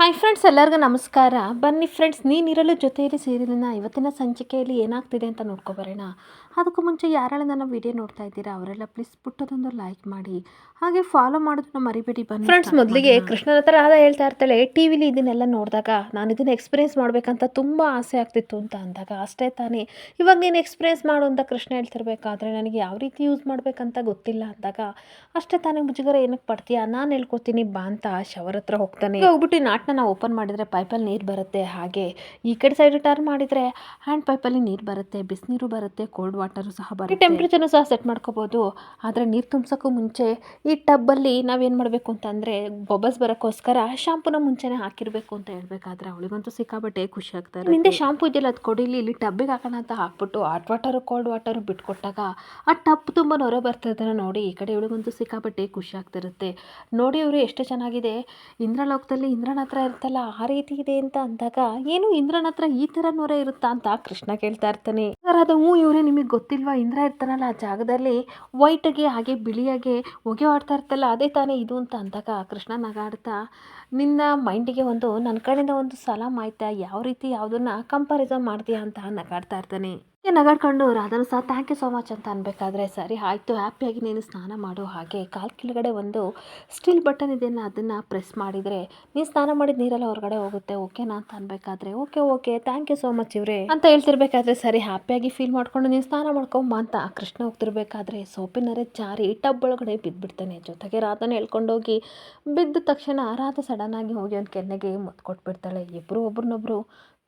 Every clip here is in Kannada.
ಹಾಯ್ ಫ್ರೆಂಡ್ಸ್, ಎಲ್ಲರಿಗೂ ನಮಸ್ಕಾರ. ಬನ್ನಿ ಫ್ರೆಂಡ್ಸ್, ನೀನಿರಲು ಜೊತೆಯಲ್ಲಿ ಸೀರಿಯಲಿನ ಇವತ್ತಿನ ಸಂಚಿಕೆಯಲ್ಲಿ ಏನಾಗ್ತಿದೆ ಅಂತ ನೋಡ್ಕೊಬರೋಣ. ಅದಕ್ಕೂ ಮುಂಚೆ ಯಾರೆಲ್ಲ ನನ್ನ ವಿಡಿಯೋ ನೋಡ್ತಾ ಇದ್ದೀರಾ ಅವರೆಲ್ಲ ಪ್ಲೀಸ್ ಪುಟ್ಟದೊಂದು ಲೈಕ್ ಮಾಡಿ, ಹಾಗೆ ಫಾಲೋ ಮಾಡೋದನ್ನ ಮರಿಬೇಡಿ. ಬನ್ನಿ ಫ್ರೆಂಡ್ಸ್, ಮೊದಲಿಗೆ ಕೃಷ್ಣನ ಹತ್ರ ರಾಧಾ ಹೇಳ್ತಾ ಇರ್ತಾಳೆ, ಟಿ ವಿಲಿ ಇದನ್ನೆಲ್ಲ ನೋಡಿದಾಗ ನಾನು ಇದನ್ನು ಎಕ್ಸ್ಪೀರಿಯೆನ್ಸ್ ಮಾಡಬೇಕಂತ ತುಂಬ ಆಸೆ ಆಗ್ತಿತ್ತು ಅಂತ ಅಂದಾಗ, ಅಷ್ಟೇ ತಾನೇ ಇವಾಗ ನೀನು ಎಕ್ಸ್ಪೀರಿಯೆನ್ಸ್ ಮಾಡು ಅಂತ ಕೃಷ್ಣ ಹೇಳ್ತಿರ್ಬೇಕಾದ್ರೆ, ನನಗೆ ಯಾವ ರೀತಿ ಯೂಸ್ ಮಾಡಬೇಕಂತ ಗೊತ್ತಿಲ್ಲ ಅಂದಾಗ, ಅಷ್ಟೇ ತಾನೇ ಮುಜುಗರ ಏನಕ್ಕೆ ಪಡ್ತೀಯಾ, ನಾನು ಹೇಳ್ಕೊತೀನಿ ಬಾ ಅಂತ ಶವರ್ ಹತ್ರ ಹೋಗ್ತಾನೆ. ಹೋಗ್ಬಿಟ್ಟು ನಾಟ್ನ ನಾವು ಓಪನ್ ಮಾಡಿದರೆ ಪೈಪಲ್ಲಿ ನೀರು ಬರುತ್ತೆ, ಹಾಗೆ ಈ ಕಡೆ ಸೈಡ್ ಟರ್ನ್ ಮಾಡಿದರೆ ಹ್ಯಾಂಡ್ ಪೈಪಲ್ಲಿ ನೀರು ಬರುತ್ತೆ, ಬಿಸಿನೀರು ಬರುತ್ತೆ, ಕೋಲ್ಡ್ ವಾಟರು ಸಹ ಬರುತ್ತೆ, ಟೆಂಪ್ರೇಚರ್ನು ಸಹ ಸೆಟ್ ಮಾಡ್ಕೋಬೋದು. ಆದರೆ ನೀರು ತುಂಬಿಸೋಕ್ಕೂ ಮುಂಚೆ ಈ ಟಬ್ಬಲ್ಲಿ ನಾವೇನು ಮಾಡಬೇಕು ಅಂತಂದರೆ ಬಬಲ್ಸ್ ಬರೋಕ್ಕೋಸ್ಕರ ಶಾಂಪೂನ ಮುಂಚೆನೇ ಹಾಕಿರಬೇಕು ಅಂತ ಹೇಳ್ಬೇಕಾದ್ರೆ ಅವಳಿಗಂತೂ ಸಿಕ್ಕಾಬಟ್ಟೆ ಖುಷಿ ಆಗ್ತಾರೆ. ಹಿಂದೆ ಶಾಂಪೂ ಇದೆಯಲ್ಲ ಅದು ಕೊಡಿಲಿ, ಇಲ್ಲಿ ಟಬ್ಬಿಗೆ ಹಾಕೋಣ ಅಂತ ಹಾಕ್ಬಿಟ್ಟು ಹಾಟ್ ವಾಟರು ಕೋಲ್ಡ್ ವಾಟರು ಬಿಟ್ಕೊಟ್ಟಾಗ ಆ ಟಬ್ ತುಂಬ ನೊರೆ ಬರ್ತಿದ್ದನ್ನು ನೋಡಿ ಈ ಕಡೆ ಇವಳಿಗಂತೂ ಸಿಕ್ಕಾಬಟ್ಟೆ ಖುಷಿ ಆಗ್ತಿರುತ್ತೆ. ನೋಡಿ ಇವರು ಎಷ್ಟು ಚೆನ್ನಾಗಿದೆ, ಇಂದ್ರಲೋಕದಲ್ಲಿ ಇಂದ್ರನ ಹತ್ರ ಇರ್ತಲ್ಲ ಆ ರೀತಿ ಇದೆ ಅಂತ ಅಂದಾಗ, ಏನು ಇಂದ್ರನ ಹತ್ರ ಈ ಥರ ನೊರೆ ಇರುತ್ತಾ ಅಂತ ಕೃಷ್ಣ ಕೇಳ್ತಾ ಇರ್ತಾನೆ. ಅದು ಇವರೇ ನಿಮಗೆ ಗೊತ್ತಿಲ್ವಾ, ಇಂದ್ರ ಇರ್ತಾನಲ್ಲ ಆ ಜಾಗದಲ್ಲಿ ವೈಟ್ಗೆ ಹಾಗೆ ಬಿಳಿಯಾಗೆ ಹೊಗೆ ಆಡ್ತಾ ಇರ್ತಲ್ಲ ಅದೇ ತಾನೇ ಇದು ಅಂತ ಅಂದಾಗ, ಕೃಷ್ಣ ನಗಾಡ್ತಾ ನಿನ್ನ ಮೈಂಡಿಗೆ ಒಂದು ನನ್ನ ಕಡೆಯಿಂದ ಒಂದು ಸಲಾಮ್ ಆಯ್ತಾ, ಯಾವ ರೀತಿ ಯಾವುದನ್ನ ಕಂಪಾರಿಸನ್ ಮಾಡ್ತೀಯಾ ಅಂತ ನಗಾಡ್ತಾ ಇರ್ತಾನೆ. ನಗಾಡ್ಕೊಂಡು ರಾಧಾನು ಸಹ ಥ್ಯಾಂಕ್ ಯು ಸೋ ಮಚ್ ಅಂತ ಅನ್ಬೇಕಾದ್ರೆ, ಸರಿ ಆಯಿತು ಹ್ಯಾಪಿಯಾಗಿ ನೀನು ಸ್ನಾನ ಮಾಡು, ಹಾಗೆ ಕಾಲು ಕೆಳಗಡೆ ಒಂದು ಸ್ಟೀಲ್ ಬಟನ್ ಇದೆಯಲ್ಲ ಅದನ್ನು ಪ್ರೆಸ್ ಮಾಡಿದರೆ ನೀನು ಸ್ನಾನ ಮಾಡಿದ ನೀರೆಲ್ಲ ಹೊರಗಡೆ ಹೋಗುತ್ತೆ, ಓಕೆನಾ ಅಂತ ಅನ್ಬೇಕಾದ್ರೆ okay thank you so much ಇವ್ರೆ ಅಂತ ಹೇಳ್ತಿರ್ಬೇಕಾದ್ರೆ, ಸರಿ ಹ್ಯಾಪಿಯಾಗಿ ಫೀಲ್ ಮಾಡ್ಕೊಂಡು ನೀನು ಸ್ನಾನ ಮಾಡ್ಕೊಂಬ ಅಂತ ಕೃಷ್ಣ ಹೋಗ್ತಿರ್ಬೇಕಾದ್ರೆ ಸೋಪಿನರೆ ಜಾರಿ ಟಬ್ ಒಳಗಡೆ ಬಿದ್ದುಬಿಡ್ತಾನೆ. ಜೊತೆಗೆ ರಾಧಾನ ಹೇಳ್ಕೊಂಡೋಗಿ ಬಿದ್ದ ತಕ್ಷಣ ರಾಧಾ ಸಡನ್ನಾಗಿ ಹೋಗಿ ಒಂದು ಕೆನ್ನೆಗೆ ಮುತ್ತು ಕೊಟ್ಬಿಡ್ತಾಳೆ. ಇಬ್ಬರು ಒಬ್ರನ್ನೊಬ್ರು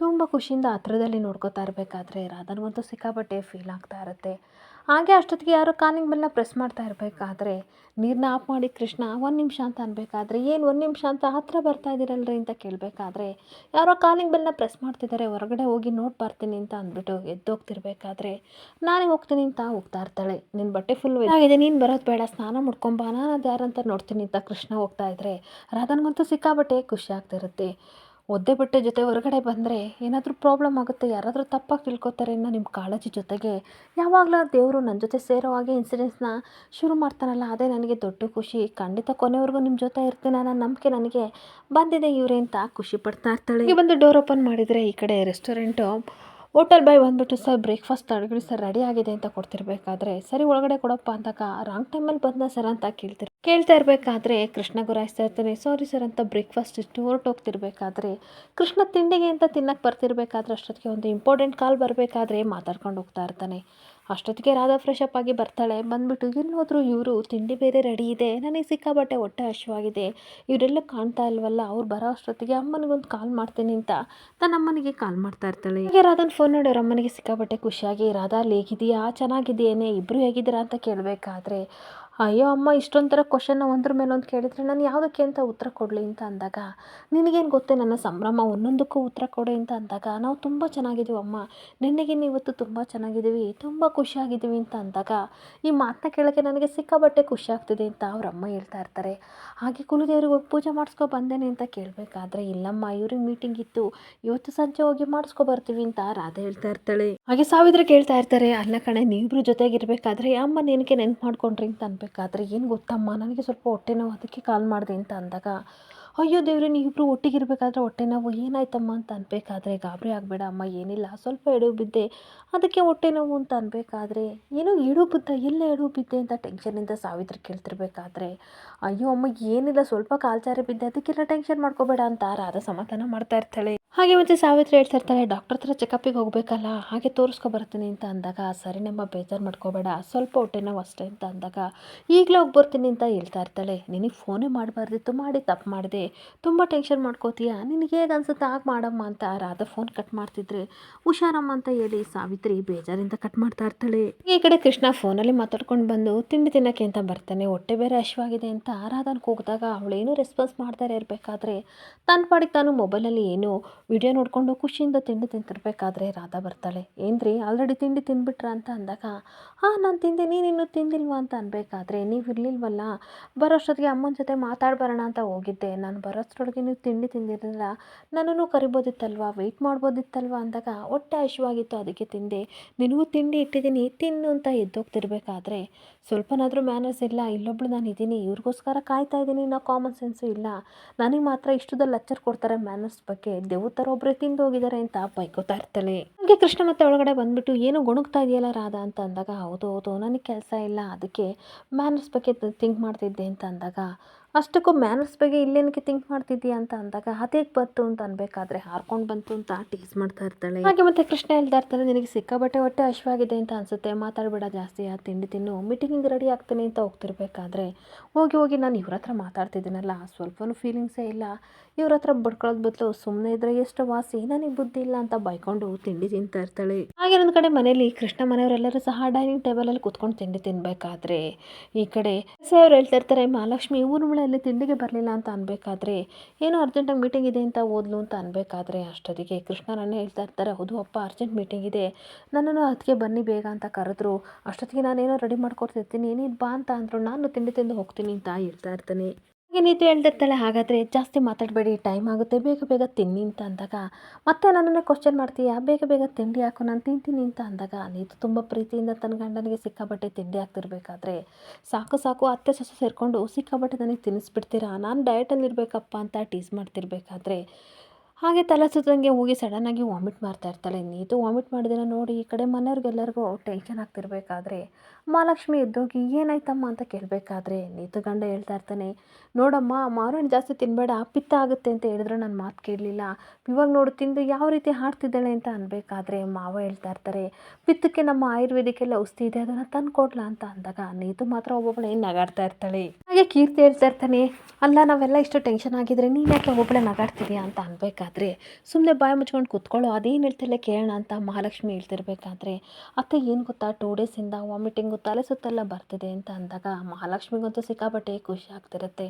ತುಂಬ ಖುಷಿಯಿಂದ ಹತ್ರದಲ್ಲಿ ನೋಡ್ಕೋತಾ ಇರಬೇಕಾದ್ರೆ ರಾಧಾನಿಗಂತೂ ಸಿಕ್ಕಾಪಟ್ಟೆ ಫೀಲ್ ಆಗ್ತಾ ಇರುತ್ತೆ. ಹಾಗೆ ಅಷ್ಟೊತ್ತಿಗೆ ಯಾರೋ ಕಾಲಿಂಗ್ ಬೆಲ್ನ ಪ್ರೆಸ್ ಮಾಡ್ತಾ ಇರಬೇಕಾದ್ರೆ ನೀರನ್ನ ಆಫ್ ಮಾಡಿ ಕೃಷ್ಣ 1 ನಿಮಿಷ ಅಂತ ಅನ್ಬೇಕಾದ್ರೆ, ಏನು 1 ನಿಮಿಷ ಅಂತ ಹತ್ರ ಬರ್ತಾ ಇದ್ದೀರಲ್ರಿ ಅಂತ ಕೇಳಬೇಕಾದ್ರೆ, ಯಾರೋ ಕಾಲಿಂಗ್ ಬೆಲ್ನ ಪ್ರೆಸ್ ಮಾಡ್ತಿದ್ದಾರೆ, ಹೊರಗಡೆ ಹೋಗಿ ನೋಡಿ ಬರ್ತೀನಿ ಅಂತ ಅಂದ್ಬಿಟ್ಟು ಎದ್ದೋಗ್ತಿರ್ಬೇಕಾದ್ರೆ, ನಾನೇ ಹೋಗ್ತೀನಿ ಅಂತ ಹೋಗ್ತಾ ಇರ್ತಾಳೆ. ನಿನ್ನ ಬಟ್ಟೆ ಫುಲ್ ಆಗಿದೆ, ನೀನು ಬರೋದು ಬೇಡ, ಸ್ನಾನ ಮಾಡ್ಕೊಂಬ, ನಾನು ಅದು ಯಾರಂತ ನೋಡ್ತೀನಿ ಅಂತ ಕೃಷ್ಣ ಹೋಗ್ತಾ ಇದ್ರೆ ರಾಧಾನಿಗಂತೂ ಸಿಕ್ಕಾಬಟ್ಟೆ ಖುಷಿ ಆಗ್ತಿರುತ್ತೆ. ಒದ್ದೆ ಬಟ್ಟೆ ಜೊತೆ ಹೊರಗಡೆ ಬಂದರೆ ಏನಾದರೂ ಪ್ರಾಬ್ಲಮ್ ಆಗುತ್ತೆ, ಯಾರಾದರೂ ತಪ್ಪಾಗಿ ತಿಳ್ಕೊತಾರೆ ಅನ್ನೋ ನಿಮ್ಮ ಕಾಳಜಿ ಜೊತೆಗೆ ಯಾವಾಗಲೂ ದೇವರು ನನ್ನ ಜೊತೆ ಸೇರೋ ಹಾಗೆ ಇನ್ಸಿಡೆಂಟ್ಸ್ನ ಶುರು ಮಾಡ್ತಾನಲ್ಲ, ಅದೇ ನನಗೆ ದೊಡ್ಡ ಖುಷಿ. ಖಂಡಿತ ಕೊನೆವರೆಗೂ ನಿಮ್ಮ ಜೊತೆ ಇರ್ತೀನಿ ಅನ್ನೋ ನಂಬಿಕೆ ನನಗೆ ಬಂದಿದೆ ಇವ್ರೆ ಅಂತ ಖುಷಿ ಪಡ್ತಾ ಇರ್ತಾಳೆ. ಈಗ ಬಂದು ಡೋರ್ ಓಪನ್ ಮಾಡಿದರೆ ಈ ಕಡೆ ರೆಸ್ಟೋರೆಂಟು ಹೋಟೆಲ್ ಬಾಯ್ ಬಂದ್ಬಿಟ್ಟು, ಸರ್ ಬ್ರೇಕ್ಫಾಸ್ಟ್ ತಡಗಳಿ ಸರ್ ರೆಡಿ ಆಗಿದೆ ಅಂತ ಕೊಡ್ತಿರ್ಬೇಕಾದ್ರೆ, ಸರಿ ಒಳಗಡೆ ಕೊಡಪ್ಪ ಅಂದಾಗ ರಾಂಗ್ ಟೈಮಲ್ಲಿ ಬಂದ ಸರ್ ಅಂತ ಕೇಳ್ತಾ ಇರಬೇಕಾದ್ರೆ ಕೃಷ್ಣ ಗುರಾಯಿಸ್ತಾ ಇರ್ತಾನೆ. ಸಾರಿ ಸರ್ ಅಂತ ಬ್ರೇಕ್ಫಾಸ್ಟ್ ಇಷ್ಟು ಹೊರಟೋಗ್ತಿರ್ಬೇಕಾದ್ರೆ ಕೃಷ್ಣ ತಿಂಡಿಗೆ ಅಂತ ತಿನ್ನಕ್ಕೆ ಬರ್ತಿರ್ಬೇಕಾದ್ರೆ ಅಷ್ಟೊತ್ತಿಗೆ ಒಂದು ಇಂಪಾರ್ಟೆಂಟ್ ಕಾಲ್ ಬರಬೇಕಾದ್ರೆ ಮಾತಾಡ್ಕೊಂಡು ಹೋಗ್ತಾ ಇರ್ತಾನೆ. ಅಷ್ಟೊತ್ತಿಗೆ ರಾಧಾ ಫ್ರೆಶ್ ಅಪ್ ಆಗಿ ಬರ್ತಾಳೆ. ಬಂದ್ಬಿಟ್ಟು ಎಲ್ಲೋದ್ರು ಇವರು, ತಿಂಡಿ ಬೇರೆ ರೆಡಿ ಇದೆ, ನನಗೆ ಸಿಕ್ಕಾಬಟ್ಟೆ ಹೊಟ್ಟೆ ಹಸಿವಾಗಿದೆ, ಇವರೆಲ್ಲ ಕಾಣ್ತಾ ಇಲ್ವಲ್ಲ, ಅವ್ರು ಬರೋ ಅಷ್ಟೊತ್ತಿಗೆ ಅಮ್ಮನಿಗೊಂದು ಕಾಲ್ ಮಾಡ್ತೀನಿ ಅಂತ ತನ್ನ ಅಮ್ಮನಿಗೆ ಕಾಲ್ ಮಾಡ್ತಾ ಇರ್ತಾಳೆ. ಹೀಗೆ ರಾಧಾನ ಫೋನ್ ನೋಡಿ ಅವ್ರ ಅಮ್ಮನಿಗೆ ಸಿಕ್ಕಾಬಟ್ಟೆ ಖುಷಿಯಾಗಿ, ರಾಧಾ ಅಲ್ಲಿ ಹೇಗಿದೆಯಾ, ಚೆನ್ನಾಗಿದೆಯೇನೆ, ಇಬ್ಬರು ಹೇಗಿದ್ದೀರಾ ಅಂತ ಕೇಳಬೇಕಾದ್ರೆ, ಅಯ್ಯೋ ಅಮ್ಮ ಇಷ್ಟೊಂಥರ ಕ್ವಶನ್ನ ಒಂದ್ರ ಮೇಲೆ ಒಂದು ಕೇಳಿದರೆ ನಾನು ಯಾವುದಕ್ಕೆ ಅಂತ ಉತ್ತರ ಕೊಡಲಿ ಅಂತ ಅಂದಾಗ, ನಿನಗೇನು ಗೊತ್ತೇ ನನ್ನ ಸಂಭ್ರಮ, ಒಂದೊಂದಕ್ಕೂ ಉತ್ತರ ಕೊಡಿ ಅಂತ ಅಂದಾಗ, ನಾವು ತುಂಬ ಚೆನ್ನಾಗಿದ್ದೀವಿ ಅಮ್ಮ, ನಿನ್ನೆಗಿನ್ನ ಇವತ್ತು ತುಂಬ ಚೆನ್ನಾಗಿದ್ದೀವಿ, ತುಂಬ ಖುಷಿಯಾಗಿದ್ದೀವಿ ಅಂತ ಅಂದಾಗ, ಈ ಮಾತನ್ನ ಕೇಳೋಕ್ಕೆ ನನಗೆ ಸಿಕ್ಕಾಬಟ್ಟೆ ಖುಷಿ ಆಗ್ತಿದೆ ಅಂತ ಅವ್ರ ಅಮ್ಮ ಹೇಳ್ತಾ ಇರ್ತಾರೆ. ಹಾಗೆ ಕುಲದೇವ್ರಿಗೆ ಹೋಗಿ ಪೂಜೆ ಮಾಡಿಸ್ಕೊ ಬಂದೇನೆ ಅಂತ ಕೇಳಬೇಕಾದ್ರೆ, ಇಲ್ಲಮ್ಮ ಇವ್ರಿಗೆ ಮೀಟಿಂಗ್ ಇತ್ತು, ಇವತ್ತು ಸಂಜೆ ಹೋಗಿ ಮಾಡಿಸ್ಕೊ ಬರ್ತೀವಿ ಅಂತ ರಾಧಾ ಹೇಳ್ತಾ ಇರ್ತಾಳೆ. ಹಾಗೆ ಸಾವಿತ್ರ ಕೇಳ್ತಾ ಇರ್ತಾರೆ, ಅಲ್ಲ ಕಣೆ ನೀವಿಬ್ರು ಜೊತೆಗಿರ್ಬೇಕಾದ್ರೆ ಅಮ್ಮ ನಿನಗೆ ನೆನ್ಪು ಮಾಡ್ಕೊಂಡ್ರಿ ಅಂತ ಅನ್ಬೇಕಾದ್ರೆ, ಏನು ಗೊತ್ತಮ್ಮ ನನಗೆ ಸ್ವಲ್ಪ ಹೊಟ್ಟೆ ನೋವು ಅದಕ್ಕೆ ಕಾಲ್ ಮಾಡಿದೆ ಅಂತ ಅಂದಾಗ, ಅಯ್ಯೋ ದೇವ್ರೆ ನೀವಿಬ್ರು ಒಟ್ಟಿಗಿರ್ಬೇಕಾದ್ರೆ ಹೊಟ್ಟೆ ನೋವು ಏನಾಯ್ತಮ್ಮ ಅಂತ ಅನ್ಬೇಕಾದ್ರೆ, ಗಾಬರಿ ಆಗಬೇಡ ಅಮ್ಮ ಏನಿಲ್ಲ, ಸ್ವಲ್ಪ ಎಡವು ಬಿದ್ದೆ ಅದಕ್ಕೆ ಹೊಟ್ಟೆ ನೋವು ಅಂತ ಅನ್ಬೇಕಾದ್ರೆ, ಏನೋ ಎಡವು ಬಿದ್ದ, ಎಲ್ಲ ಎಡವು ಬಿದ್ದೆ ಅಂತ ಟೆನ್ಷನಿಂದ ಸಾವಿತ್ರ ಕೇಳ್ತಿರ್ಬೇಕಾದ್ರೆ, ಅಯ್ಯೋ ಅಮ್ಮ ಏನಿಲ್ಲ ಸ್ವಲ್ಪ ಕಾಲ್ಚಾರೆ ಬಿದ್ದೆ ಅದಕ್ಕೆಲ್ಲ ಟೆನ್ಷನ್ ಮಾಡ್ಕೋಬೇಡ ಅಂತ ರಾಧಾ ಸಮಾಧಾನ ಮಾಡ್ತಾ ಇರ್ತಾಳೆ. ಹಾಗೆ ಮತ್ತೆ ಸಾವಿತ್ರಿ ಹೇಳ್ತಾ ಇರ್ತಾಳೆ, ಡಾಕ್ಟರ್ ಹತ್ರ ಚೆಕಪ್ಪಿಗೆ ಹೋಗಬೇಕಲ್ಲ, ಹಾಗೆ ತೋರಿಸ್ಕೊ ಬರ್ತೀನಿ ಅಂತ ಅಂದಾಗ, ಸರಿ ನಮ್ಮ ಬೇಜಾರು ಮಾಡ್ಕೋಬೇಡ, ಸ್ವಲ್ಪ ಹೊಟ್ಟೆ ನೋವು ಅಷ್ಟೇ ಅಂತ ಅಂದಾಗ, ಈಗಲೇ ಹೋಗಿ ಬರ್ತೀನಿ ಅಂತ ಹೇಳ್ತಾ ಇರ್ತಾಳೆ. ನಿನಗೆ ಫೋನೇ ಮಾಡಬಾರ್ದಿತ್ತು, ಮಾಡಿ ತಪ್ಪು ಮಾಡಿದೆ, ತುಂಬ ಟೆನ್ಷನ್ ಮಾಡ್ಕೋತೀಯ, ನಿನಗೆ ಹೇಗೆ ಅನ್ಸುತ್ತೆ ಆಗ ಮಾಡಮ್ಮ ಅಂತ ರಾಧಾ ಫೋನ್ ಕಟ್ ಮಾಡ್ತಿದ್ರೆ, ಹುಷಾರಮ್ಮ ಅಂತ ಹೇಳಿ ಸಾವಿತ್ರಿ ಬೇಜಾರಿಂದ ಕಟ್ ಮಾಡ್ತಾ ಇರ್ತಾಳೆ. ಈ ಕಡೆ ಕೃಷ್ಣ ಫೋನಲ್ಲಿ ಮಾತಾಡ್ಕೊಂಡು ಬಂದು ತಿಂಡಿ ತಿನ್ನೋಕ್ಕೆ ಅಂತ ಬರ್ತಾನೆ. ಹೊಟ್ಟೆ ಬೇರೆ ಹಸಿವಾಗಿದೆ ಅಂತ ರಾಧಾನ ಕೂಗಿದಾಗ ಅವಳೇನು ರೆಸ್ಪಾನ್ಸ್ ಮಾಡ್ತಾರೆ ಇರಬೇಕಾದ್ರೆ, ತನ್ನ ಪಾಡಿಗೆ ತಾನು ಮೊಬೈಲಲ್ಲಿ ಏನು ವಿಡಿಯೋ ನೋಡಿಕೊಂಡು ಖುಷಿಯಿಂದ ತಿಂಡಿ ತಿಂತಿರ್ಬೇಕಾದ್ರೆ ರಾಧಾ ಬರ್ತಾಳೆ. ಏನ್ರಿ ಆಲ್ರೆಡಿ ತಿಂಡಿ ತಿಂದ್ಬಿಟ್ರಾ ಅಂತ ಅಂದಾಗ, ಹಾಂ ನಾನು ತಿಂದೆ, ನೀನಿನ್ನೂ ತಿಂದಿಲ್ವಾ ಅಂತ ಅನ್ಬೇಕಾದ್ರೆ, ನೀವು ಇರಲಿಲ್ವಲ್ಲ, ಬರೋಷ್ಟೊತ್ತಿಗೆ ಅಮ್ಮನ ಜೊತೆ ಮಾತಾಡ್ಬರೋಣ ಅಂತ ಹೋಗಿದ್ದೆ, ನಾನು ಬರೋಷ್ಟರೊಳಗೆ ನೀವು ತಿಂಡಿ ತಿಂದಿರಲಿಲ್ಲ, ನನ್ನನ್ನು ಕರಿಬೋದಿತ್ತಲ್ವ, ವೆಯ್ಟ್ ಮಾಡ್ಬೋದಿತ್ತಲ್ವ ಅಂದಾಗ, ಹೊಟ್ಟೆ ಹಸಿವಾಗಿತ್ತು ಅದಕ್ಕೆ ತಿಂದೆ, ನಿನಗೂ ತಿಂಡಿ ಇಟ್ಟಿದ್ದೀನಿ ತಿನ್ನು ಅಂತ ಎದ್ದೋಗ್ತಿರ್ಬೇಕಾದ್ರೆ ಸ್ವಲ್ಪನಾದರೂ ಮ್ಯಾನರ್ಸ್ ಇಲ್ಲ, ಇಲ್ಲೊಬ್ಳು ನಾನು ಇದ್ದೀನಿ, ಇವ್ರಿಗೋಸ್ಕರ ಕಾಯ್ತಾ ಇದ್ದೀನಿ, ಇನ್ನೂ ಕಾಮನ್ ಸೆನ್ಸು ಇಲ್ಲ, ನನಗೆ ಮಾತ್ರ ಇಷ್ಟುದಲ್ಲಿ ಲೆಕ್ಚರ್ ಕೊಡ್ತಾರೆ ಮ್ಯಾನರ್ಸ್ ಬಗ್ಗೆ, ದೇವ್ರ ಥರ ಒಬ್ಬರೇ ತಿಂದು ಹೋಗಿದ್ದಾರೆ ಅಂತ ಬೈಕೋತಾ ಇರ್ತಾಳೆ. ಹಾಗೆ ಕೃಷ್ಣ ಮತ್ತೆ ಒಳಗಡೆ ಬಂದ್ಬಿಟ್ಟು ಏನು ಗೊಣಗ್ತಾ ಇದೆಯಲ್ಲ ರಾಧಾ ಅಂತ ಅಂದಾಗ, ಹೌದು ಹೌದು ನನಗೆ ಕೆಲಸ ಇಲ್ಲ, ಅದಕ್ಕೆ ಮ್ಯಾನರ್ಸ್ ಬಗ್ಗೆ ಥಿಂಕ್ ಮಾಡ್ತಿದ್ದೆ ಅಂತ ಅಂದಾಗ, ಅಷ್ಟಕ್ಕೂ ಮ್ಯಾನರ್ಸ್ ಬಗ್ಗೆ ಇಲ್ಲೇನಕ್ಕೆ ಥಿಂಕ್ ಮಾಡ್ತಿದ್ದೀಯಾ ಅಂತ ಅಂದಾಗ, ಅದೇಗೆ ಬಂತು ಅಂತ ಅನ್ಬೇಕಾದ್ರೆ ಹಾರ್ಕೊಂಡು ಬಂತು ಅಂತ ಟೀಸ್ ಮಾಡ್ತಾ ಇರ್ತಾಳೆ. ಹಾಗೆ ಮತ್ತೆ ಕೃಷ್ಣ ಹೇಳ್ತಾ ಇರ್ತಾನೆ, ನಿನಗೆ ಸಿಕ್ಕಾಬಟ್ಟೆ ಹೊಟ್ಟೆ ಹಶ್ವಾಗಿದೆ ಅಂತ ಅನ್ಸುತ್ತೆ, ಮಾತಾಡಬೇಡ ಜಾಸ್ತಿ, ಆ ತಿಂಡಿ ತಿನ್ನು, ಮೀಟಿಂಗಿಗೆ ರೆಡಿ ಆಗ್ತೀನಿ ಅಂತ ಹೋಗ್ತಿರ್ಬೇಕಾದ್ರೆ, ಹೋಗಿ ನಾನು ಇವ್ರ ಹತ್ರ ಮಾತಾಡ್ತಿದ್ದೀನಲ್ಲ, ಸ್ವಲ್ಪನೂ ಫೀಲಿಂಗ್ಸೇ ಇಲ್ಲ, ಇವ್ರ ಹತ್ರ ಬಡ್ಕೊಳ್ಳೋದು ಬದಲು ಸುಮ್ಮನೆ ಇದ್ರೆ ಎಷ್ಟು ವಾಸಿ, ನನಗೆ ಬುದ್ಧಿ ಇಲ್ಲ ಅಂತ ಬೈಕೊಂಡು ತಿಂಡಿ ತಿಂತಾ ಇರ್ತಾಳೆ. ಹಾಗೆ ಒಂದು ಕಡೆ ಮನೇಲಿ ಕೃಷ್ಣ ಮನೆಯವರೆಲ್ಲರೂ ಸಹ ಡೈನಿಂಗ್ ಟೇಬಲಲ್ಲಿ ಕೂತ್ಕೊಂಡು ತಿಂಡಿ ತಿನ್ನಬೇಕಾದ್ರೆ, ಈ ಕಡೆ ಅವ್ರು ಹೇಳ್ತಾ ಇರ್ತಾರೆ, ಮಹಾಲಕ್ಷ್ಮಿ ಊರುಗಳಲ್ಲಿ ತಿಂಡಿಗೆ ಬರಲಿಲ್ಲ ಅಂತ ಅನ್ಬೇಕಾದ್ರೆ, ಏನೋ ಅರ್ಜೆಂಟಾಗಿ ಮೀಟಿಂಗ್ ಇದೆ ಅಂತ ಓದ್ಲು ಅಂತ ಅನ್ಬೇಕಾದ್ರೆ, ಅಷ್ಟೊತ್ತಿಗೆ ಕೃಷ್ಣರನ್ನೇ ಹೇಳ್ತಾ ಇರ್ತಾರೆ, ಹೌದು ಅಪ್ಪ ಅರ್ಜೆಂಟ್ ಮೀಟಿಂಗ್ ಇದೆ, ನನ್ನನ್ನು ಅದಕ್ಕೆ ಬನ್ನಿ ಬೇಗ ಅಂತ ಕರೆದ್ರು, ಅಷ್ಟೊತ್ತಿಗೆ ನಾನೇನೋ ರೆಡಿ ಮಾಡ್ಕೊಡ್ತಿರ್ತೀನಿ, ನೀನು ಬಾ ಅಂತ ಅಂದರು, ನಾನು ತಿಂಡಿ ತಿಂದು ಹೋಗ್ತೀನಿ ಅಂತ ಹೇಳ್ತಾ ಇರ್ತಾನೆ. ಹಾಗೆ ನೀತು ಹೇಳ್ತಿರ್ತಾಳೆ, ಹಾಗಾದರೆ ಜಾಸ್ತಿ ಮಾತಾಡಬೇಡಿ, ಟೈಮ್ ಆಗುತ್ತೆ, ಬೇಗ ಬೇಗ ತಿನ್ನಿ ಅಂತ ಅಂದಾಗ, ಮತ್ತೆ ನನ್ನನ್ನೇ ಕ್ವಶನ್ ಮಾಡ್ತೀಯಾ, ಬೇಗ ಬೇಗ ತಿಂಡಿ ಹಾಕು ನಾನು ತಿಂತೀನಿ ಅಂತ ಅಂದಾಗ, ನೀತು ತುಂಬ ಪ್ರೀತಿಯಿಂದ ತನ್ನ ಗಂಡನಿಗೆ ಸಿಕ್ಕಾಬಟ್ಟೆ ತಿಂಡಿ ಹಾಕ್ತಿರ್ಬೇಕಾದ್ರೆ, ಸಾಕು ಸಾಕು ಅತ್ತೆ ಸೊಸೆ ಸೇರಿಕೊಂಡು ಸಿಕ್ಕಾಬಟ್ಟೆ ನನಗೆ ತಿನ್ನಿಸ್ಬಿಡ್ತೀರಾ, ನಾನು ಡಯಟಲ್ಲಿ ಇರಬೇಕಪ್ಪ ಅಂತ ಟೀಸ್ ಮಾಡ್ತಿರ್ಬೇಕಾದ್ರೆ, ಹಾಗೆ ತಲೆ ಸುತ್ತಂಗೆ ಹೋಗಿ ಸಡನ್ನಾಗಿ ವಾಮಿಟ್ ಮಾಡ್ತಾ ಇರ್ತಾಳೆ. ನೀತು ವಾಮಿಟ್ ಮಾಡಿದ್ರೆ ನೋಡಿ ಈ ಕಡೆ ಮನೆಯವ್ರಿಗೆಲ್ಲರಿಗೂ ಟೆನ್ಷನ್ ಆಗ್ತಿರ್ಬೇಕಾದ್ರೆ, ಮಹಾಲಕ್ಷ್ಮಿ ಎದ್ದೋಗಿ ಏನಾಯ್ತಮ್ಮ ಅಂತ ಕೇಳಬೇಕಾದ್ರೆ, ನೀತು ಗಂಡ ಹೇಳ್ತಾ ಇರ್ತಾನೆ, ನೋಡಮ್ಮ ಮಾವಿನಹಣ್ಣು ಜಾಸ್ತಿ ತಿನ್ನಬೇಡ, ಪಿತ್ತ ಆಗುತ್ತೆ ಅಂತ ಹೇಳಿದ್ರೆ ನನ್ನ ಮಾತು ಕೇಳಲಿಲ್ಲ, ಇವಾಗ ನೋಡು ತಿಂದು ಯಾವ ರೀತಿ ಹಾಡ್ತಿದ್ದಾಳೆ ಅಂತ ಅನ್ಬೇಕಾದ್ರೆ, ಮಾವ ಹೇಳ್ತಾ ಇರ್ತಾರೆ, ಪಿತ್ತಕ್ಕೆ ನಮ್ಮ ಆಯುರ್ವೇದಿಕ್ಕೆಲ್ಲ ಔಷಧಿ ಇದೆ, ಅದನ್ನು ತಂದು ಕೊಡ್ಲಾ ಅಂತ ಅಂದಾಗ, ನೀತು ಮಾತ್ರ ಒಬ್ಬೊಬ್ಬಳೆ ನಗಾಡ್ತಾ ಇರ್ತಾಳೆ. ಹಾಗೆ ಕೀರ್ತಿ ಹೇಳ್ತಾ ಇರ್ತಾನೆ, ಅಲ್ಲ ನಾವೆಲ್ಲ ಇಷ್ಟು ಟೆನ್ಷನ್ ಆಗಿದ್ರೆ ನೀನು ಯಾಕೆ ಒಬ್ಬಳೆ ನಗಾಡ್ತಿದ್ಯಾ ಅಂತ ಅನ್ಬೇಕಾದ್ರೆ, ಸುಮ್ಮನೆ ಬಾಯಿ ಮುಚ್ಕೊಂಡು ಕೂತ್ಕೊಳ್ಳೋ, ಅದೇನು ಹೇಳ್ತಿಲ್ಲ ಕೇಳೋಣ ಅಂತ ಮಹಾಲಕ್ಷ್ಮಿ ಹೇಳ್ತಿರ್ಬೇಕಾದ್ರೆ, ಅತ್ತೆ ಏನು ಗೊತ್ತಾ 2 ಡೇಸಿಂದ ವಾಮಿಟಿಂಗು ತಲೆ ಸುತ್ತೆಲ್ಲ ಬರ್ತಿದೆ ಅಂತ ಅಂದಾಗ, ಮಹಾಲಕ್ಷ್ಮಿಗಂತೂ ಸಿಕ್ಕಾಬಟ್ಟೆ ಖುಷಿ ಆಗ್ತಿರುತ್ತೆ.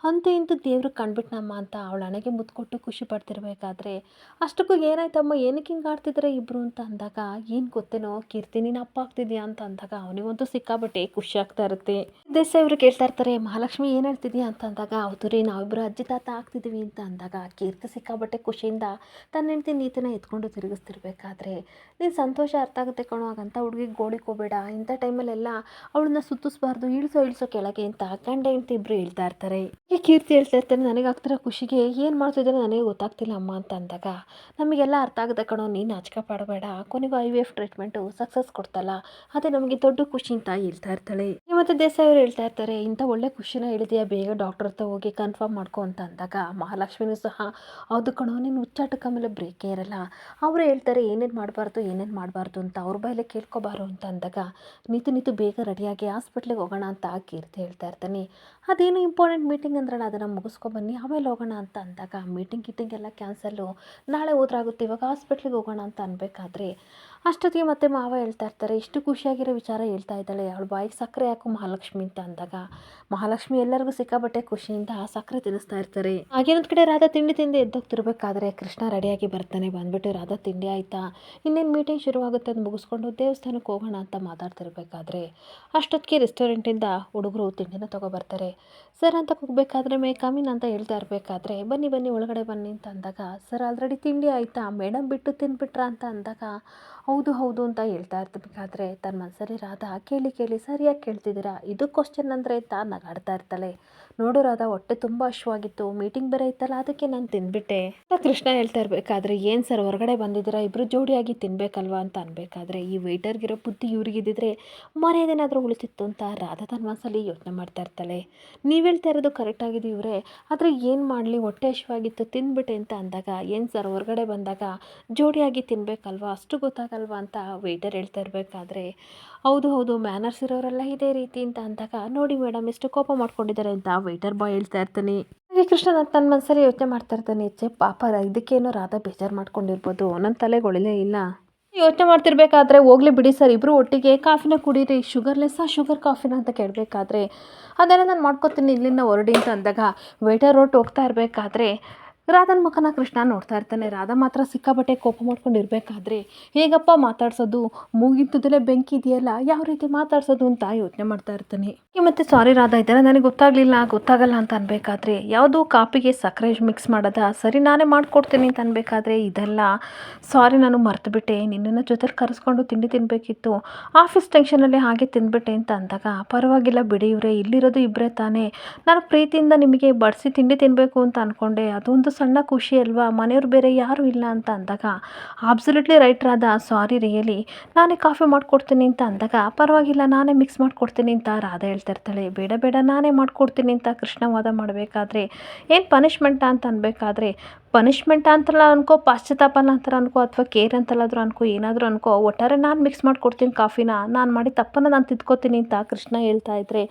ಅಂತೂ ಇಂತೂ ದೇವ್ರಿಗೆ ಕಂಡ್ಬಿಟ್ನಮ್ಮ ಅಂತ ಅವಳ ಹಣೆಗೆ ಮುತ್ತು ಕೊಟ್ಟು ಖುಷಿ ಪಡ್ತಿರ್ಬೇಕಾದ್ರೆ, ಅಷ್ಟಕ್ಕೂ ಏನಾಯ್ತಮ್ಮ ಏನಕ್ಕೆ ಹಿಂಗೆ ಆಡ್ತಿದ್ರೆ ಇಬ್ಬರು ಅಂತ ಅಂದಾಗ, ಏನು ಗೊತ್ತೇನೋ ಕೀರ್ತಿ ನೀನು ಅಪ್ಪ ಆಗ್ತಿದ್ಯಾ ಅಂತ ಅಂದಾಗ, ಅವನಿಗಂತೂ ಸಿಕ್ಕಾಬಟ್ಟೆ ಖುಷಿ ಆಗ್ತಾ ಇರುತ್ತೆ. ದೇಸಾಯಿ ಅವರು ಕೇಳ್ತಾ ಇರ್ತಾರೆ, ಮಹಾಲಕ್ಷ್ಮಿ ಏನು ಹೇಳ್ತಿದ್ಯಾ ಅಂತ ಅಂದಾಗ, ಹೌದು ರೀ ನಾವಿಬ್ಬರು ಅಜ್ಜಿ ತಾತ ಆಗ್ತಿದ್ದೀವಿ ಅಂತ ಅಂದಾಗ, ಕೀರ್ತಿ ಸಿಕ್ಕಾಬಟ್ಟೆ ಖುಷಿಯಿಂದ ತನ್ನ ಹೆಂಡತಿ ನೀತನ ಎತ್ಕೊಂಡು ತಿರುಗಿಸ್ತಿರ್ಬೇಕಾದ್ರೆ, ನೀನು ಸಂತೋಷ ಅರ್ಥ ಆಗುತ್ತೆ ಕಣೋ, ಹಾಗಂತ ಹುಡುಗಿಗೆ ಗೋಳಿಗೆ ಹೋಗಬೇಡ, ಇಂಥ ಟೈಮಲ್ಲೆಲ್ಲ ಅವಳನ್ನ ಸುತ್ತಿಸ್ಬಾರ್ದು, ಇಳಿಸೋ ಕೆಳಗೆ ಅಂತ ಗಂಡ ಹೆಂಡತಿ ಇಬ್ಬರು ಹೇಳ್ತಾ ಇರ್ತಾರೆ. ಈ ಕೀರ್ತಿ ಹೇಳ್ತಾ ಇರ್ತಾರೆ, ನನಗೆ ಆಗ್ತಿರೋ ಖುಷಿಗೆ ಏನು ಮಾಡ್ತಿದ್ದಾರೆ ನನಗೆ ಗೊತ್ತಾಗ್ತಿಲ್ಲ ಅಮ್ಮ ಅಂತ ಅಂದಾಗ, ನಮಗೆಲ್ಲ ಅರ್ಥ ಆಗುತ್ತೆ ಕಣೋ, ನೀನು ನಾಚಿಕೆ ಪಡಬೇಡ, ಕೊನೆಗೂ IVF ಟ್ರೀಟ್ಮೆಂಟು ಸಕ್ಸಸ್ ಕೊಡ್ತಲ್ಲ, ಅದೇ ನಮಗೆ ದೊಡ್ಡ ಖುಷಿ ಅಂತ ಹೇಳ್ತಾ ಇರ್ತಾಳೆ. ಮತ್ತು ದೇಸಾಯಿ ಅವರು ಹೇಳ್ತಾ ಇರ್ತಾರೆ, ಇಂಥ ಒಳ್ಳೆ ಖುಷಿನ ಹೇಳಿದೆಯಾ, ಬೇಗ ಡಾಕ್ಟರ್ ಹತ್ರ ಹೋಗಿ ಕನ್ಫರ್ಮ್ ಮಾಡ್ಕೊ ಅಂತ ಅಂದಾಗ, ಮಹಾಲಕ್ಷ್ಮಿನೂ ಸಹ ಹೌದು ಕಣೋ ನೀನು ಹುಚ್ಚಾಟಕ್ಕೆ ಆಮೇಲೆ ಬ್ರೇಕೇ ಇರಲ್ಲ, ಅವರು ಹೇಳ್ತಾರೆ ಏನೇನು ಮಾಡಬಾರ್ದು ಅಂತ, ಅವ್ರ ಬಾಯಲ್ಲೇ ಕೇಳ್ಕೊಬಾರು ಅಂತ ಅಂದಾಗ, ನೀತು ಬೇಗ ರೆಡಿಯಾಗಿ ಹಾಸ್ಪಿಟ್ಲಿಗೆ ಹೋಗೋಣ ಅಂತ ಕೀರ್ತಿ ಹೇಳ್ತಾ ಇರ್ತಾನೆ. ಅದೇನು ಇಂಪಾರ್ಟೆಂಟ್ ಮೀಟಿಂಗ್ ಅಂದ್ರಲ್ಲ, ಅದನ್ನು ಮುಗಿಸ್ಕೊಬನ್ನಿ ಆಮೇಲೆ ಹೋಗೋಣ ಅಂತ ಅಂದಾಗ, ಮೀಟಿಂಗ್ ಎಲ್ಲ ಕ್ಯಾನ್ಸಲ್ಲು, ನಾಳೆ ಹೋದ್ರಾಗುತ್ತೆ, ಇವಾಗ ಹಾಸ್ಪಿಟ್ಲಿಗೆ ಹೋಗೋಣ ಅಂತ ಅನ್ಬೇಕಾದ್ರೆ, ಅಷ್ಟೊತ್ತಿಗೆ ಮತ್ತೆ ಮಾವ ಹೇಳ್ತಾ ಇರ್ತಾರೆ, ಇಷ್ಟು ಖುಷಿಯಾಗಿರೋ ವಿಚಾರ ಹೇಳ್ತಾ ಇದ್ದಾಳೆ, ಅವಳ ಬಾಯಿಗೆ ಸಕ್ಕರೆ ಹಾಕು ಮಹಾಲಕ್ಷ್ಮಿ ಅಂತ ಅಂದಾಗ, ಮಹಾಲಕ್ಷ್ಮಿ ಎಲ್ಲರಿಗೂ ಸಿಕ್ಕಾಬಟ್ಟೆ ಖುಷಿಯಿಂದ ಸಕ್ಕರೆ ತಿನ್ನಿಸ್ತಾ ಇರ್ತಾರೆ. ಹಾಗೇನೊಂದು ಕಡೆ ರಾಧಾ ತಿಂಡಿ ತಿಂದು ಎದ್ದೋಗ್ತಿರ್ಬೇಕಾದ್ರೆ, ಕೃಷ್ಣ ರೆಡಿಯಾಗಿ ಬರ್ತಾನೆ. ಬಂದ್ಬಿಟ್ಟು, ರಾಧಾ ತಿಂಡಿ ಆಯಿತಾ, ಇನ್ನೇನು ಮೀಟಿಂಗ್ ಶುರುವಾಗುತ್ತೆ ಅಂತ ಮುಗಿಸ್ಕೊಂಡು ದೇವಸ್ಥಾನಕ್ಕೆ ಹೋಗೋಣ ಅಂತ ಮಾತಾಡ್ತಿರ್ಬೇಕಾದ್ರೆ, ಅಷ್ಟೊತ್ತಿಗೆ ರೆಸ್ಟೋರೆಂಟಿಂದ ಹುಡುಗರು ತಿಂಡಿನ ತೊಗೊಬರ್ತಾರೆ. ಸರ್ ಅಂತ ಹೋಗ್ಬೇಕಾದ್ರೆ ಮೇ ಕಮಿನ್ ಅಂತ ಹೇಳ್ತಾ ಇರಬೇಕಾದ್ರೆ, ಬನ್ನಿ ಒಳಗಡೆ ಬನ್ನಿ ಅಂತ ಅಂದಾಗ, ಸರ್ ಆಲ್ರೆಡಿ ತಿಂಡಿ ಆಯಿತಾ, ಮೇಡಮ್ ಬಿಟ್ಟು ತಿಂದ್ಬಿಟ್ರಾ ಅಂತ ಅಂದಾಗ, ಹೌದು ಅಂತ ಹೇಳ್ತಾ ಇರ್ಬೇಕಾದ್ರೆ, ತನ್ನ ಮನಸ್ಸಲ್ಲಿ ರಾಧಾ ಕೇಳಿ ಸರಿಯಾಗಿ ಕೇಳ್ತಿದ್ದೀರಾ, ಇದು ಕ್ವಶನ್ ಅಂದರೆ ಅಂತ ನಗಾಡ್ತಾ ಇರ್ತಾಳೆ. ನೋಡು ರಾಧಾ ಹೊಟ್ಟೆ ತುಂಬ ಹಶ್ವಾಗಿತ್ತು, ಮೀಟಿಂಗ್ ಬೇರೆ ಇತ್ತಲ್ಲ, ಅದಕ್ಕೆ ನಾನು ತಿಂದ್ಬಿಟ್ಟೆ ಅಂತ ಕೃಷ್ಣ ಹೇಳ್ತಾ ಇರಬೇಕಾದ್ರೆ, ಏನು ಸರ್ ಹೊರಗಡೆ ಬಂದಿದ್ದೀರಾ, ಇಬ್ಬರು ಜೋಡಿಯಾಗಿ ತಿನ್ಬೇಕಲ್ವಾ ಅಂತ ಅನ್ಬೇಕಾದ್ರೆ, ಈ ವೇಟರ್ಗಿರೋ ಬುದ್ಧಿ ಇವ್ರಿಗಿದ್ದಿದ್ರೆ ಮರ್ಯಾದೇನಾದರೂ ಉಳಿತಿತ್ತು ಅಂತ ರಾಧಾ ತನ್ನ ಮನಸ್ಸಲ್ಲಿ ಯೋಚನೆ ಮಾಡ್ತಾ ಇರ್ತಾಳೆ. ನೀವು ಹೇಳ್ತಾ ಇರೋದು ಕರೆಕ್ಟಾಗಿದೆ ಇವರೇ, ಆದರೆ ಏನು ಮಾಡಲಿ ಹೊಟ್ಟೆ ಹಶ್ವಾಗಿತ್ತು ತಿಂದ್ಬಿಟ್ಟೆ ಅಂತ ಅಂದಾಗ, ಏನು ಸರ್ ಹೊರಗಡೆ ಬಂದಾಗ ಜೋಡಿಯಾಗಿ ತಿನ್ಬೇಕಲ್ವಾ, ಅಷ್ಟು ಗೊತ್ತಾಗಲ್ವಾ ಅಂತ ವೇಟರ್ ಹೇಳ್ತಾ ಇರಬೇಕಾದ್ರೆ, ಹೌದು ಮ್ಯಾನರ್ಸ್ ಇರೋರೆಲ್ಲ ಇದೇ ರೀತಿ ಅಂತ ಅಂದಾಗ, ನೋಡಿ ಮೇಡಮ್ ಎಷ್ಟು ಕೋಪ ಮಾಡ್ಕೊಂಡಿದ್ದಾರೆ ಅಂತ ವೇಟರ್ ಬಾಯ್ ಹೇಳ್ತಾ ಇರ್ತಾನೆ. ಹಾಗೆ ಕೃಷ್ಣ ತನ್ನ ಮನಸ್ಸಲ್ಲಿ ಯೋಚನೆ ಮಾಡ್ತಾ ಇರ್ತಾನೆ, ಪಾಪ ಇದಕ್ಕೇನೋ ರಾಧಾ ಬೇಜಾರು ಮಾಡ್ಕೊಂಡಿರ್ಬೋದು, ನನ್ನ ತಲೆಗೊಳಿಲೇ ಇಲ್ಲ. ಯೋಚನೆ ಮಾಡ್ತಿರ್ಬೇಕಾದ್ರೆ, ಹೋಗ್ಲಿ ಬಿಡಿ ಸರ್ ಇಬ್ಬರು ಒಟ್ಟಿಗೆ ಕಾಫಿನ ಕುಡೀರಿ, ಶುಗರ್ಲೆಸ್ಸಾ ಶುಗರ್ ಕಾಫಿನ ಅಂತ ಕೇಳಬೇಕಾದ್ರೆ, ಅದೆಲ್ಲ ನಾನು ಮಾಡ್ಕೊತೀನಿ ಇಲ್ಲಿಂದ ಹೊರಡಿ ಅಂತ ಅಂದಾಗ, ವೇಟರ್ ಹೊರಟು ಹೋಗ್ತಾ ಇರಬೇಕಾದ್ರೆ, ರಾಧನ್ ಮುಖನ ಕೃಷ್ಣ ನೋಡ್ತಾ ಇರ್ತಾನೆ. ರಾಧಾ ಮಾತ್ರ ಸಿಕ್ಕಾಪಟ್ಟೆ ಕೋಪ ಮಾಡ್ಕೊಂಡು ಇರಬೇಕಾದ್ರೆ ಹೇಗಪ್ಪ ಮಾತಾಡ್ಸೋದು, ಮೂಗಿಂತದಲ್ಲೇ ಬೆಂಕಿ ಇದೆಯಲ್ಲ, ಯಾವ ರೀತಿ ಮಾತಾಡ್ಸೋದು ಅಂತ ಯೋಚನೆ ಮಾಡ್ತಾ ಇರ್ತಾನೆ. ಮತ್ತೆ ಸಾರಿ ರಾಧಾ, ಇದೆಲ್ಲ ನನಗೆ ಗೊತ್ತಾಗಲ್ಲ ಅಂತ ಅನ್ಬೇಕಾದ್ರೆ ಯಾವುದು ಕಾಪಿಗೆ ಸಕ್ಕರೆ ಮಿಕ್ಸ್ ಮಾಡೋದ, ಸರಿ ನಾನೇ ಮಾಡ್ಕೊಡ್ತೀನಿ ಅಂತ ಅನ್ಬೇಕಾದ್ರೆ ಇದೆಲ್ಲ ಸಾರಿ ನಾನು ಮರ್ತುಬಿಟ್ಟೆ, ನಿನ್ನನ್ನು ಜೊತೆಲಿ ಕರೆಸ್ಕೊಂಡು ತಿಂಡಿ ತಿನ್ನಬೇಕಿತ್ತು, ಆಫೀಸ್ ಟೆನ್ಷನಲ್ಲಿ ಹಾಗೆ ತಿಂದ್ಬಿಟ್ಟೆ ಅಂತ ಅಂದಾಗ, ಪರವಾಗಿಲ್ಲ ಬಿಡಿ ಇವರೇ, ಇಲ್ಲಿರೋದು ಇಬ್ಬರೇ ತಾನೇ, ನಾನು ಪ್ರೀತಿಯಿಂದ ನಿಮಗೆ ಬಡಿಸಿ ತಿಂಡಿ ತಿನ್ನಬೇಕು ಅಂತ ಅಂದ್ಕೊಂಡೆ, ಅದೊಂದು ಸಣ್ಣ ಖುಷಿ ಅಲ್ವಾ, ಮನೆಯವ್ರು ಬೇರೆ ಯಾರೂ ಇಲ್ಲ ಅಂತ ಅಂದಾಗ, ಅಬ್ಸಲ್ಯೂಟ್ಲಿ ರೈಟ್ ರಾಧಾ, ಸಾರಿ ರಿಯಲಿ, ನಾನೇ ಕಾಫಿ ಮಾಡ್ಕೊಡ್ತೀನಿ ಅಂತ ಅಂದಾಗ, ಪರವಾಗಿಲ್ಲ ನಾನೇ ಮಿಕ್ಸ್ ಮಾಡ್ಕೊಡ್ತೀನಿ ಅಂತ ರಾಧಾ ಹೇಳ್ತಿರ್ತಾಳೆ. ಬೇಡ ಬೇಡ ನಾನೇ ಮಾಡ್ಕೊಡ್ತೀನಿ ಅಂತ ಕೃಷ್ಣ ವಾದ ಮಾಡಬೇಕಾದ್ರೆ, ಏನು ಪನಿಷ್ಮೆಂಟಾ ಅಂತ ಅನ್ಬೇಕಾದ್ರೆ, ಪನಿಷ್ಮೆಂಟ್ ಅಂತಲ್ಲ ಅನ್ಕೋ, ಪಾಶ್ಚಾತ್ತಾಪನ ಅಂತಾರ ಅನ್ಕೋ, ಅಥವಾ ಕೇರ್ ಅಂತಲ್ಲಾದರೂ ಅನ್ಕೋ, ಏನಾದರೂ ಅನ್ಕೋ, ಒಟ್ಟಾರೆ ನಾನು ಮಿಕ್ಸ್ ಮಾಡ್ಕೊಡ್ತೀನಿ ಕಾಫಿನ, ನಾನು ಮಾಡಿ ತಪ್ಪನ್ನು ನಾನು ತಿದ್ಕೋತೀನಿ ಅಂತ ಕೃಷ್ಣ ಹೇಳ್ತಾ ಇದ್ರೆ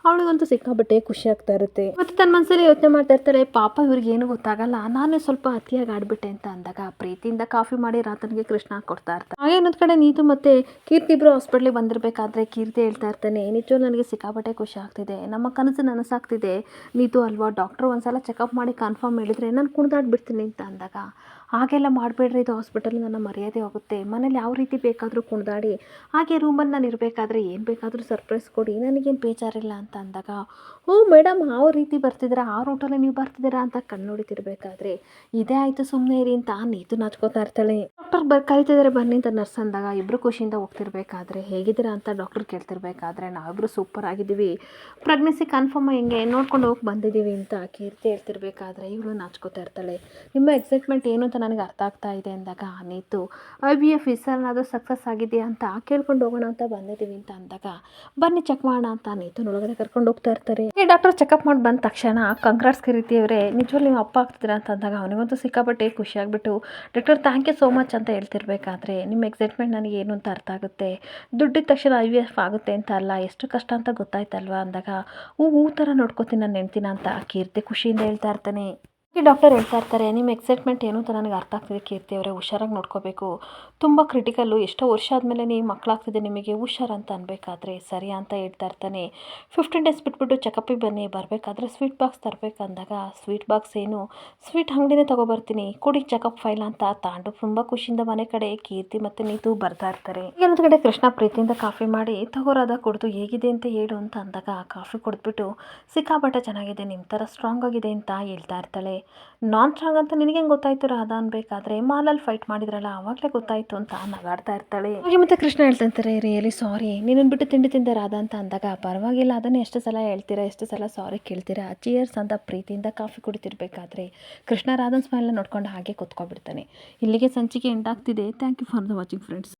ಅವಳಿಗಂತೂ ಸಿಕ್ಕಾಬಟ್ಟೆ ಖುಷಿ ಆಗ್ತಾ ಇರುತ್ತೆ. ಮತ್ತು ತನ್ನ ಮನಸ್ಸಲ್ಲಿ ಯೋಚನೆ ಮಾಡ್ತಾ ಇರ್ತಾಳೆ, ಪಾಪ ಇವ್ರಿಗೆ ಏನೂ ಗೊತ್ತಾಗಲ್ಲ, ನಾನೇ ಸ್ವಲ್ಪ ಅತಿಯಾಗಿ ಆಡ್ಬಿಟ್ಟೆ ಅಂತ ಅಂದಾಗ ಪ್ರೀತಿಯಿಂದ ಕಾಫಿ ಮಾಡಿ ರಾತನಿಗೆ ಕೃಷ್ಣ ಕೊಡ್ತಾ ಇರ್ತಾನೆ. ಹಾಗೆ ಇನ್ನೊಂದು ಕಡೆ ನೀತು ಮತ್ತು ಕೀರ್ತಿ ಇಬ್ಬರು ಹಾಸ್ಪಿಟ್ಲಿಗೆ ಬಂದಿರಬೇಕಾದ್ರೆ ಕೀರ್ತಿ ಹೇಳ್ತಾ ಇರ್ತಾನೆ, ನಿಜವೂ ನನಗೆ ಸಿಕ್ಕಾಬಟ್ಟೆ ಖುಷಿ ಆಗ್ತಿದೆ, ನಮ್ಮ ಕನಸು ನನಸಾಗ್ತಿದೆ ನೀತು ಅಲ್ವಾ, ಡಾಕ್ಟ್ರು ಒಂದ್ಸಲ ಚೆಕಪ್ ಮಾಡಿ ಕನ್ಫರ್ಮ್ ಹೇಳಿದರೆ ನಾನು ಕುಣಿದಾಡ್ಬಿಡ್ತೀನಿ ಅಂತ ಅಂದಾಗ, ಹಾಗೆಲ್ಲ ಮಾಡಬೇಡ್ರಿ, ಇದು ಹಾಸ್ಪಿಟಲ್ ನನ್ನ ಮರ್ಯಾದೆ ಹೋಗುತ್ತೆ, ಮನೇಲಿ ಯಾವ ರೀತಿ ಬೇಕಾದರೂ ಕುಣಿದಾಡಿ, ಹಾಗೆ ರೂಮಲ್ಲಿ ನಾನು ಇರಬೇಕಾದ್ರೆ ಏನು ಬೇಕಾದರೂ ಸರ್ಪ್ರೈಸ್ ಕೊಡಿ, ನನಗೇನು ಬೇಜಾರಿಲ್ಲ ಅಂತ ಅಂದಾಗ, ಓ ಮೇಡಮ್ ಯಾವ ರೀತಿ ಬರ್ತಿದ್ದೀರಾ, ಆ ರೂಟಲ್ಲಿ ನೀವು ಬರ್ತಿದ್ದೀರಾ ಅಂತ ಕಣ್ಣು ಇದೇ ಆಯಿತು ಸುಮ್ಮನೆ ಇರಿ ಅಂತ ನೀತು ನಾಚ್ಕೋತಾ ಇರ್ತಾಳೆ. ಡಾಕ್ಟರ್ ಕರಿತಿದ್ದಾರೆ ಬನ್ನಿ ಅಂತ ನರ್ಸ್ ಅಂದಾಗ ಇಬ್ಬರು ಖುಷಿಯಿಂದ ಹೋಗ್ತಿರ್ಬೇಕಾದ್ರೆ, ಹೇಗಿದ್ದೀರಾ ಅಂತ ಡಾಕ್ಟರ್ ಕೇಳ್ತಿರ್ಬೇಕಾದ್ರೆ, ನಾವಿಬ್ಬರು ಸೂಪರ್ ಆಗಿದ್ದೀವಿ, ಪ್ರೆಗ್ನೆನ್ಸಿ ಕನ್ಫರ್ಮ್ ಹೆಂಗೆ ನೋಡ್ಕೊಂಡು ಹೋಗಿ ಬಂದಿದ್ದೀವಿ ಅಂತ ಕೀರ್ತಿ ಹೇಳ್ತಿರ್ಬೇಕಾದ್ರೆ ಇವಳು ನಾಚ್ಕೋತಾ ಇರ್ತಾಳೆ. ನಿಮ್ಮ ಎಕ್ಸೈಟ್ಮೆಂಟ್ ಏನು ಅಂತ ನನಗೆ ಅರ್ಥ ಆಗ್ತಾ ಇದೆ ಅಂದಾಗ ನೀತು, IVF ವಿಸರ್ನಾದರೂ ಸಕ್ಸಸ್ ಆಗಿದೆಯಾ ಅಂತ ಕೇಳ್ಕೊಂಡು ಹೋಗೋಣ ಅಂತ ಬಂದಿದ್ದೀವಿ ಅಂತ ಅಂದಾಗ, ಬನ್ನಿ ಚೆಕ್ ಮಾಡೋಣ ಅಂತ ನೀತುನೊಳಗಡೆ ಕರ್ಕೊಂಡು ಹೋಗ್ತಾ ಇರ್ತಾರೆ. ಈ ಡಾಕ್ಟರ್ ಚೆಕಪ್ ಮಾಡಿ ಬಂದ ತಕ್ಷಣ, ಕಂಗ್ರಾಟ್ಸ್ ಕಿರೀತಿ ಅವರೇ, ನಿಜವೂ ನೀವು ಅಪ್ಪ ಆಗ್ತಿದ್ದೀರಾ ಅಂತ ಅಂದಾಗ ಅವನಿಗಂತೂ ಸಿಕ್ಕಾಪಟ್ಟೆ ಖುಷಿ ಆಗಿಬಿಟ್ಟು, doctor thank you so much ಅಂತ ಹೇಳ್ತಿರ್ಬೇಕಾದ್ರೆ, ನಿಮ್ಮ ಎಕ್ಸೈಟ್ಮೆಂಟ್ ನನಗೆ ಏನು ಅಂತ ಅರ್ಥ ಆಗುತ್ತೆ, ದುಡ್ಡಿದ ತಕ್ಷಣ IVF ಆಗುತ್ತೆ ಅಂತ ಅಲ್ಲ, ಎಷ್ಟು ಕಷ್ಟ ಅಂತ ಗೊತ್ತಾಯ್ತಲ್ವಾ ಅಂದಾಗ, ಹೂ ಥರ ನೋಡ್ಕೋತೀನಿ ನನ್ನ ಹೆಂಡ್ತಿನ ಅಂತ ಕೀರ್ತಿ ಖುಷಿಯಿಂದ ಹೇಳ್ತಾ ಇರ್ತಾನೆ. ಈ ಡಾಕ್ಟರ್ ಹೇಳ್ತಾ ಇರ್ತಾರೆ, ನಿಮ್ಮ ಎಕ್ಸೈಟ್ಮೆಂಟ್ ಏನು ಅಂತ ನನಗೆ ಅರ್ಥ ಆಗ್ತಿದೆ ಕೀರ್ತಿ ಅವರೇ, ಹುಷಾರಾಗಿ ನೋಡ್ಕೋಬೇಕು, ತುಂಬ ಕ್ರಿಟಿಕಲ್ಲು, ಎಷ್ಟೋ ವರ್ಷ ಆದಮೇಲೆ ನೀವು ಮಕ್ಕಳಾಗ್ತಿದೆ ನಿಮಗೆ, ಹುಷಾರು ಅಂತ ಅನ್ಬೇಕಾದ್ರೆ ಸರಿ ಅಂತ ಹೇಳ್ತಾ ಇರ್ತಾನೆ. 15 ಡೇಸ್ ಬಿಟ್ಬಿಟ್ಟು ಚೆಕಪ್ಪಿಗೆ ಬನ್ನಿ, ಬರಬೇಕಾದ್ರೆ ಸ್ವೀಟ್ ಬಾಕ್ಸ್ ತರಬೇಕಂದಾಗ, ಸ್ವೀಟ್ ಬಾಕ್ಸ್ ಏನು, ಸ್ವೀಟ್ ಅಂಗಡಿನೇ ತೊಗೊಬರ್ತೀನಿ, ಕೊಡಿ ಚೆಕಪ್ ಫೈಲ್ ಅಂತ ತಾಂಡು ತುಂಬ ಖುಷಿಯಿಂದ ಮನೆ ಕಡೆ ಕೀರ್ತಿ ಮತ್ತು ನೀತು ಬರ್ತಾ ಇರ್ತಾರೆ. ಇನ್ನೊಂದು ಕಡೆ ಕೃಷ್ಣ ಪ್ರೀತಿಯಿಂದ ಕಾಫಿ ಮಾಡಿ ತಗೋರಾದ ಕುಡಿದು ಹೇಗಿದೆ ಅಂತ ಹೇಳು ಅಂತ ಅಂದಾಗ, ಕಾಫಿ ಕುಡಿದ್ಬಿಟ್ಟು ಸಿಕ್ಕಾಪಟ್ಟೆ ಚೆನ್ನಾಗಿದೆ, ನಿಮ್ಮ ಥರ ಸ್ಟ್ರಾಂಗ್ ಆಗಿದೆ ಅಂತ ಹೇಳ್ತಾ ಇರ್ತಾಳೆ. ನಾನ್ ಸ್ಟ್ರಾಂಗ್ ಅಂತ ನಿನಗೆ ಹೆಂಗೆ ಗೊತ್ತಾಯ್ತು ರಾಧಾ ಅನ್ಬೇಕಾದ್ರೆ, ಮಾಲಲ್ಲಿ ಫೈಟ್ ಮಾಡಿದ್ರಲ್ಲ ಆವಾಗಲೇ ಗೊತ್ತಾಯ್ತು ಅಂತ ನಗಾಡ್ತಾ ಇರ್ತಾಳೆ. ಹಾಗೆ ಮತ್ತೆ ಕೃಷ್ಣ ಹೇಳ್ತಾ ಇರ್ತಾರೆ, ರಿಯಲಿ ಸಾರಿ, ನೀನನ್ನು ಬಿಟ್ಟು ತಿಂಡಿ ತಿಂದೆ ರಾಧಾ ಅಂತ ಅಂದಾಗ, ಪರವಾಗಿಲ್ಲ ಅದನ್ನು ಎಷ್ಟು ಸಲ ಹೇಳ್ತೀರಾ, ಎಷ್ಟು ಸಲ ಸಾರಿ ಕೇಳ್ತೀರಾ, ಚಿಯರ್ಸ್ ಅಂತ ಪ್ರೀತಿಯಿಂದ ಕಾಫಿ ಕುಡಿತಿರ್ಬೇಕಾದ್ರೆ ಕೃಷ್ಣ ರಾಧನ್ ಸ್ಮೈಲ್ನ ನೋಡ್ಕೊಂಡು ಹಾಗೆ ಕೂತ್ಕೊಬಿಡ್ತಾನೆ. ಇಲ್ಲಿಗೆ ಸಂಚಿಕೆ ಎಂಡ್ ಆಗ್ತಿದೆ. Thank you for the watching friends.